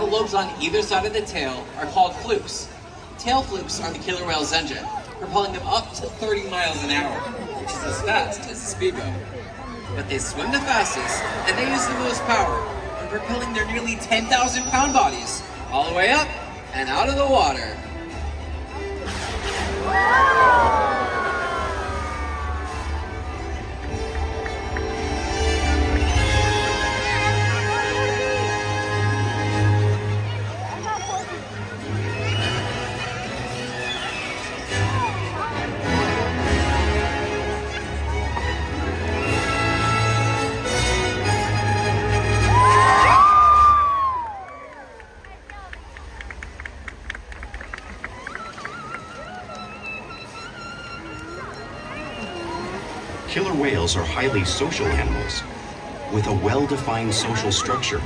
the lobes on either side of the tail are called flukes. Tail flukes are the killer whale's engine, propelling them up to 30 miles an hour, which is as fast as a speedboat. But they swim the fastest, and they use the most power, in propelling their nearly 10,000-pound bodies all the way up and out of the water. Killer whales are highly social animals with a well-defined social structure.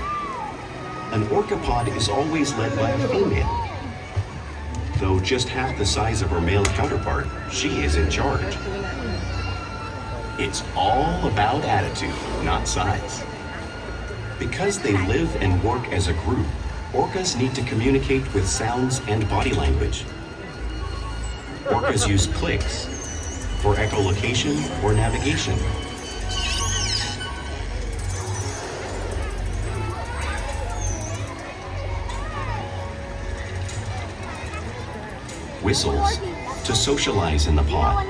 An orca pod is always led by a female. Though just half the size of her male counterpart, she is in charge. It's all about attitude, not size. Because they live and work as a group, orcas need to communicate with sounds and body language. Orcas use clicks for echolocation or navigation. Whistles to socialize in the pod.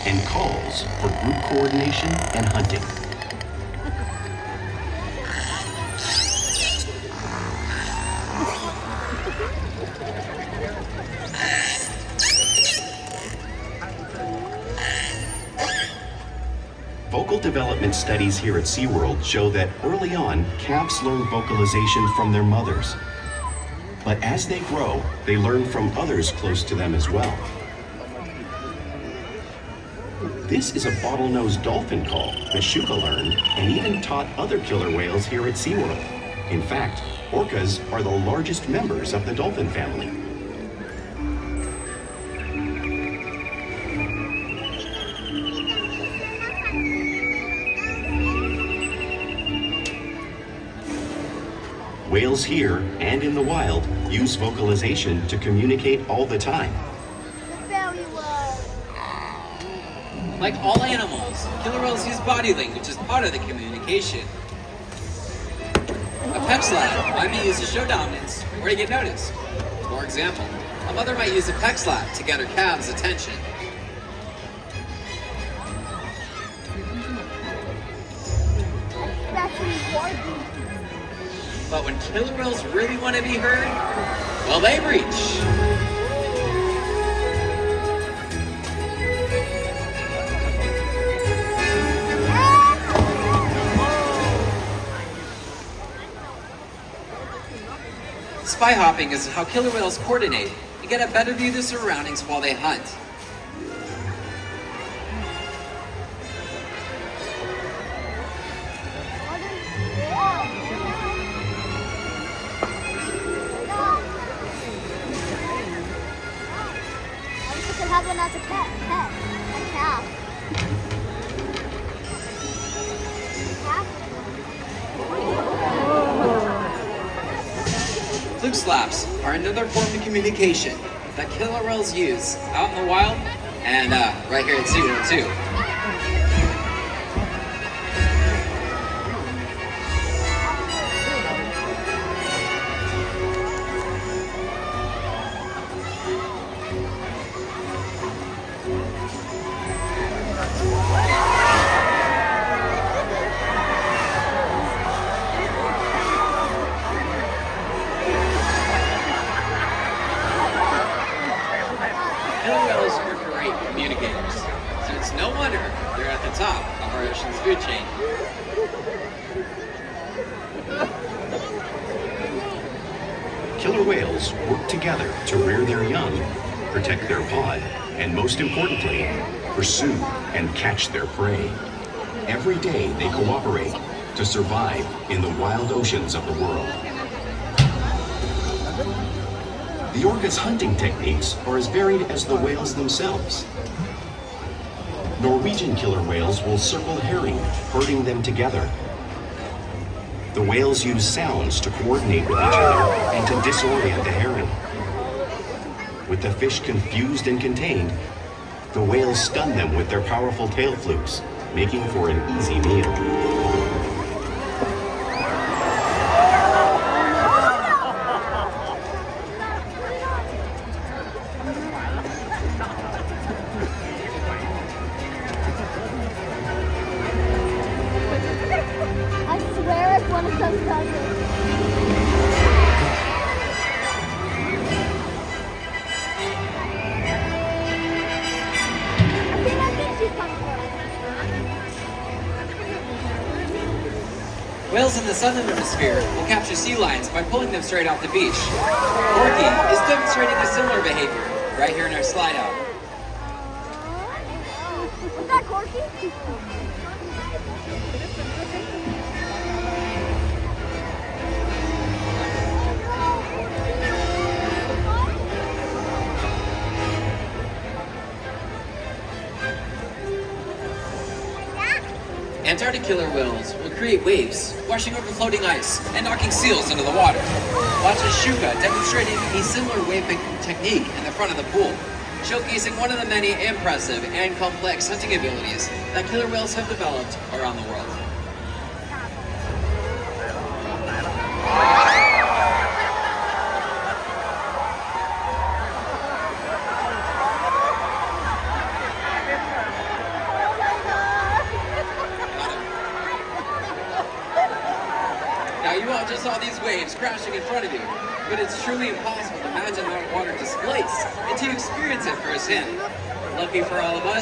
And calls for group coordination and hunting. Vocal development studies here at SeaWorld show that early on, calves learn vocalization from their mothers. But as they grow, they learn from others close to them as well. This is a bottlenose dolphin call that Shouka learned and even taught other killer whales here at SeaWorld. In fact, orcas are the largest members of the dolphin family. Whales here and in the wild use vocalization to communicate all the time. Like all animals, killer whales use body language as part of the communication. A pep slap might be used to show dominance or to get noticed. For example, a mother might use a peck slap to get her calves' attention. But when killer whales really want to be heard, well, they reach. Spy hopping is how killer whales coordinate and get a better view of their surroundings while they hunt. Have one as a pet, a calf. Fluke slaps are another form of communication that killer whales use out in the wild and right here at SeaWorld too. Killer whales are great communicators, so it's no wonder they're at the top of our ocean's food chain. Killer whales work together to rear their young, protect their pod, and most importantly, pursue and catch their prey. Every day they cooperate to survive in the wild oceans of the world. The orca's hunting techniques are as varied as the whales themselves. Norwegian killer whales will circle herring, herding them together. The whales use sounds to coordinate with each other and to disorient the herring. With the fish confused and contained, the whales stun them with their powerful tail flukes, making for an easy meal. I swear if one of them does it. I think she's coming for us. Whales in the southern hemisphere will capture sea lions by pulling them straight off the beach. Corky is demonstrating a similar behavior right here in our slide out. Is that Corky? Antarctic killer whales will create waves, washing over floating ice and knocking seals into the water. Watch as Shouka demonstrating a similar wave technique in the front of the pool, showcasing one of the many impressive and complex hunting abilities that killer whales have developed around the world. Now you all just saw these waves crashing in front of you, but it's truly impossible to imagine that water displace until you experience it firsthand. Lucky for all of us,